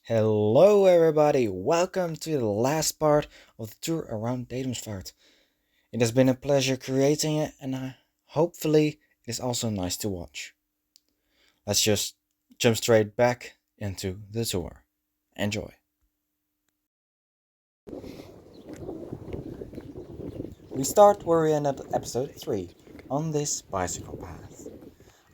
Hello everybody, welcome to the last part of the tour around Dedemsvaart. It has been a pleasure creating it and hopefully it is also nice to watch. Let's just jump straight back into the tour. Enjoy. We start where we ended episode 3, on this bicycle path.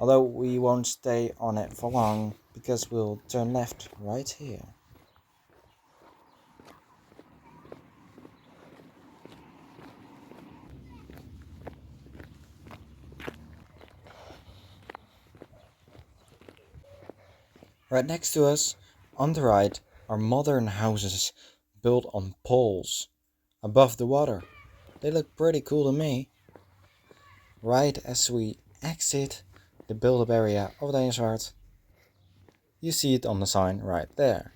Although we won't stay on it for long because we'll turn left right here. Right next to us, on the right, are modern houses built on poles above the water. They look pretty cool to me. Right as we exit the build-up area of Dedemsvaart, you see it on the sign right there.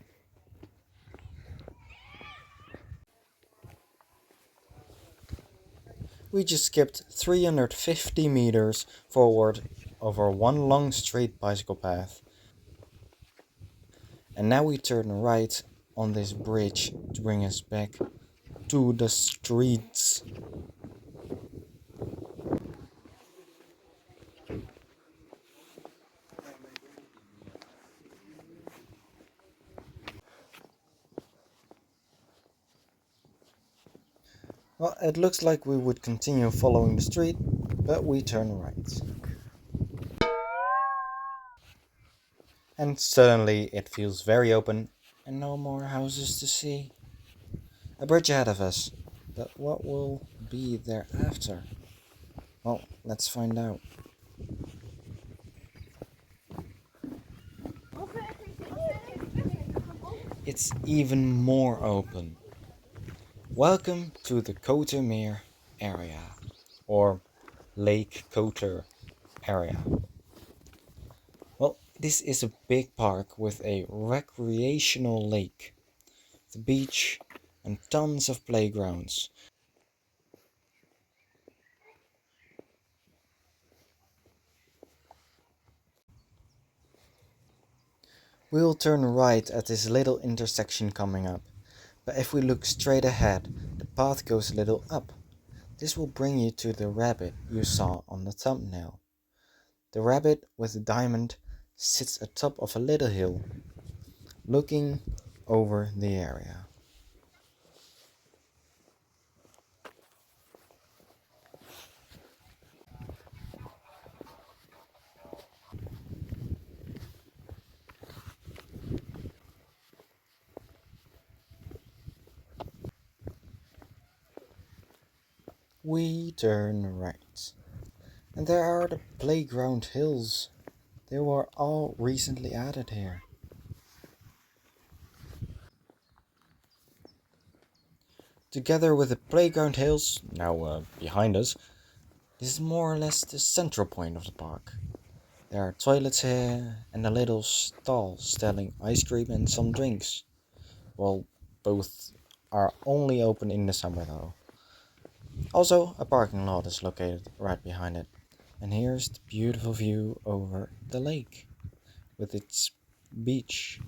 We just skipped 350 meters forward over one long straight bicycle path. And now we turn right on this bridge to bring us back to the streets. Well, it looks like we would continue following the street, but we turn right. And suddenly it feels very open and no more houses to see. A bridge ahead of us, but what will be thereafter? Well, let's find out. It's even more open. Welcome to the Kotermeer area, or Lake Koter area. Well, this is a big park with a recreational lake, the beach, and tons of playgrounds. We'll turn right at this little intersection coming up, but if we look straight ahead, the path goes a little up. This will bring you to the rabbit you saw on the thumbnail. The rabbit with the diamond sits atop of a little hill, looking over the area. We turn right. And there are the playground hills. They were all recently added here. Together with the playground hills, now behind us, this is more or less the central point of the park. There are toilets here and a little stall selling ice cream and some drinks. Well, both are only open in the summer though. Also, a parking lot is located right behind it. And here's the beautiful view over the lake with its beach.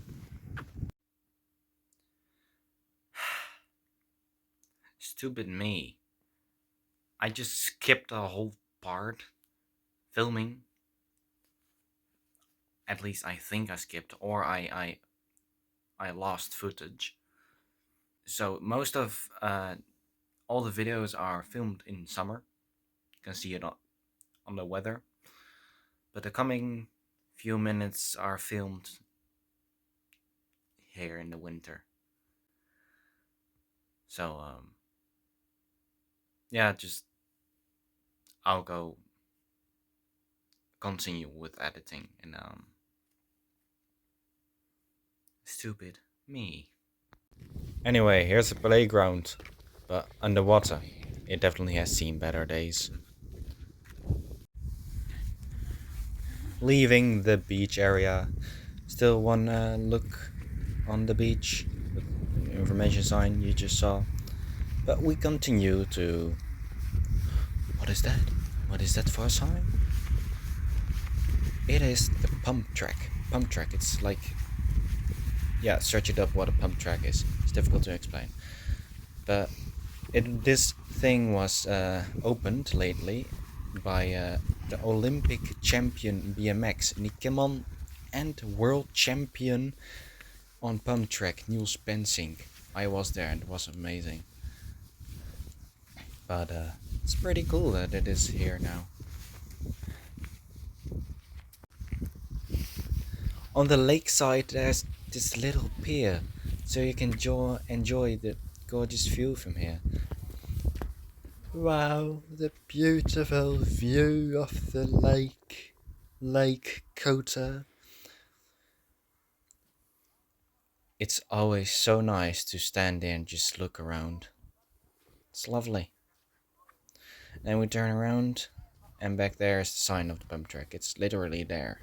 Stupid me. I just skipped a whole part filming. At least I think I skipped, or I lost footage. So most of all the videos are filmed in summer. You can see it on the weather. But the coming few minutes are filmed here in the winter. So yeah, just I'll go continue with editing and stupid me. Anyway, here's a playground, but underwater. It definitely has seen better days. Leaving the beach area, still one look on the beach with the information sign you just saw. But we continue to... What is that? What is that for a sign? It is the pump track. Pump track, it's like Yeah, search it up what a pump track is. It's difficult to explain. But this thing was opened lately by the Olympic champion BMX Nikkeman and world champion on pump track Niels Pensing. I was there and it was amazing. But it's pretty cool that it is here now. On the lakeside there's this little pier, so you can enjoy the gorgeous view from here. Wow, the beautiful view of the lake, Lake Kota. It's always so nice to stand there and just look around. It's lovely. Then we turn around, and back there is the sign of the pump track. It's literally there.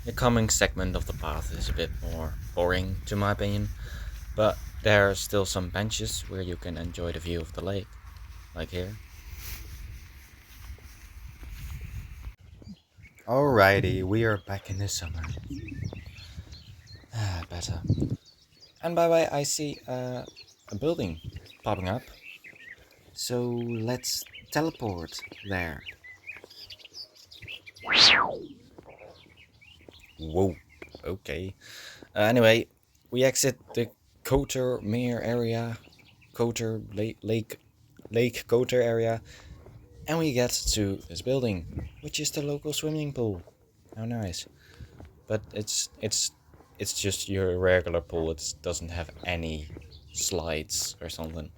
The coming segment of the path is a bit more boring, to my opinion, but there are still some benches where you can enjoy the view of the lake, like here. Alrighty, we are back in the summer. Better. And by the way, I see a building popping up. So let's teleport there. Whoa, okay. Anyway, we exit the Coter Mere area, Coter Lake Coter area, and we get to this building, which is the local swimming pool. How nice! But it's just your regular pool. It doesn't have any slides or something.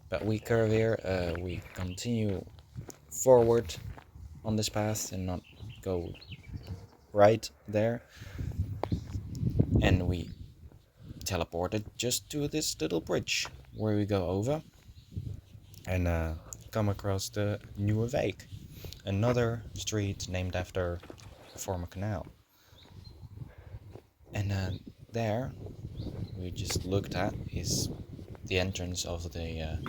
But we curve here. We continue forward on this path and not go right there, and we teleported just to this little bridge where we go over and come across the Nieuwe Wijk, another street named after a former canal. And there we just looked at is the entrance of the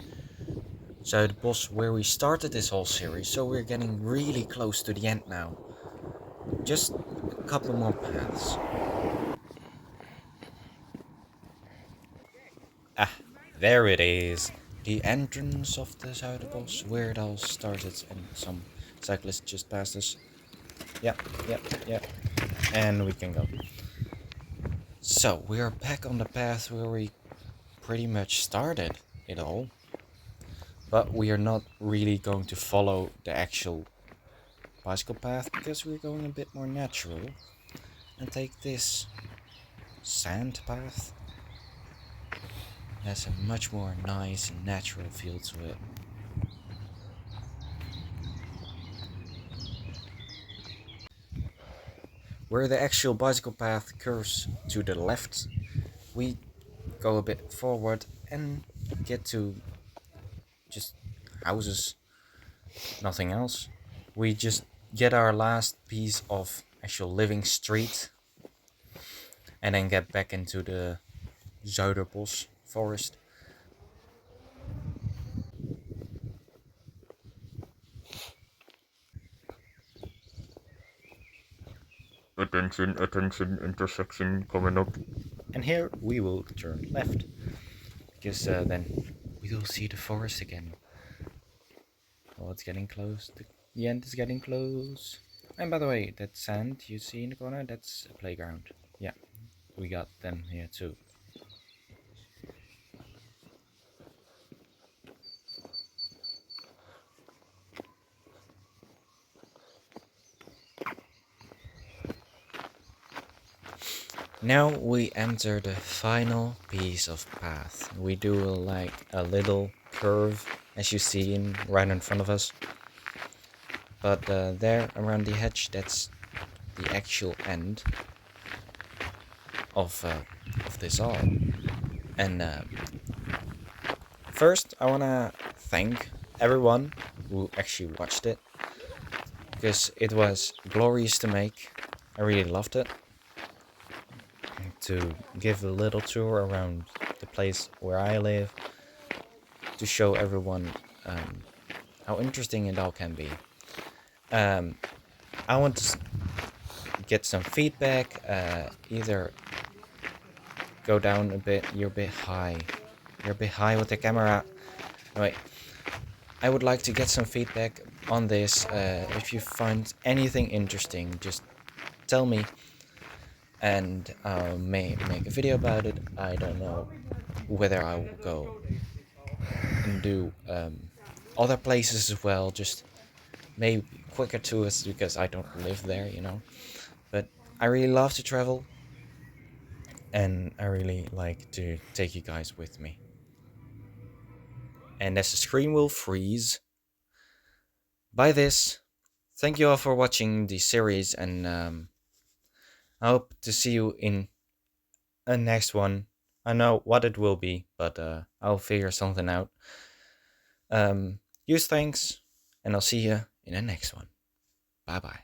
Zuiderbos where we started this whole series, so we're getting really close to the end now. Just a couple more paths. Ah, there it is. The entrance of the Zuiderbos, where it all started, and some cyclists just passed us. Yep. And we can go. So, we are back on the path where we pretty much started it all. But we are not really going to follow the actual bicycle path because we're going a bit more natural and take this sand path. It has a much more nice and natural feel to it. Where the actual bicycle path curves to the left, we go a bit forward and get to just houses, nothing else. We just get our last piece of actual living street and then get back into the Zuiderbos forest. Attention, intersection coming up. And here we will turn left, because then we will see the forest again. Oh, it's getting close. The end is getting close. And by the way, that sand you see in the corner, that's a playground. Yeah, we got them here too. Now we enter the final piece of path. We do like a little curve, as you see right in front of us. But there around the hedge, that's the actual end of this all. And first, I wanna thank everyone who actually watched it, because it was glorious to make. I really loved it. To give a little tour around the place where I live, to show everyone how interesting it all can be. I want to get some feedback. Either go down a bit. You're a bit high. You're a bit high with the camera. Right. I would like to get some feedback on this. If you find anything interesting, just tell me, and I'll make a video about it. I don't know whether I will go and do other places as well. Just maybe quicker tours because I don't live there, you know. But I really love to travel, and I really like to take you guys with me. And as the screen will freeze, by this, thank you all for watching the series, and I hope to see you in a next one. I know what it will be, but I'll figure something out. Use thanks, and I'll see you in the next one. Bye bye.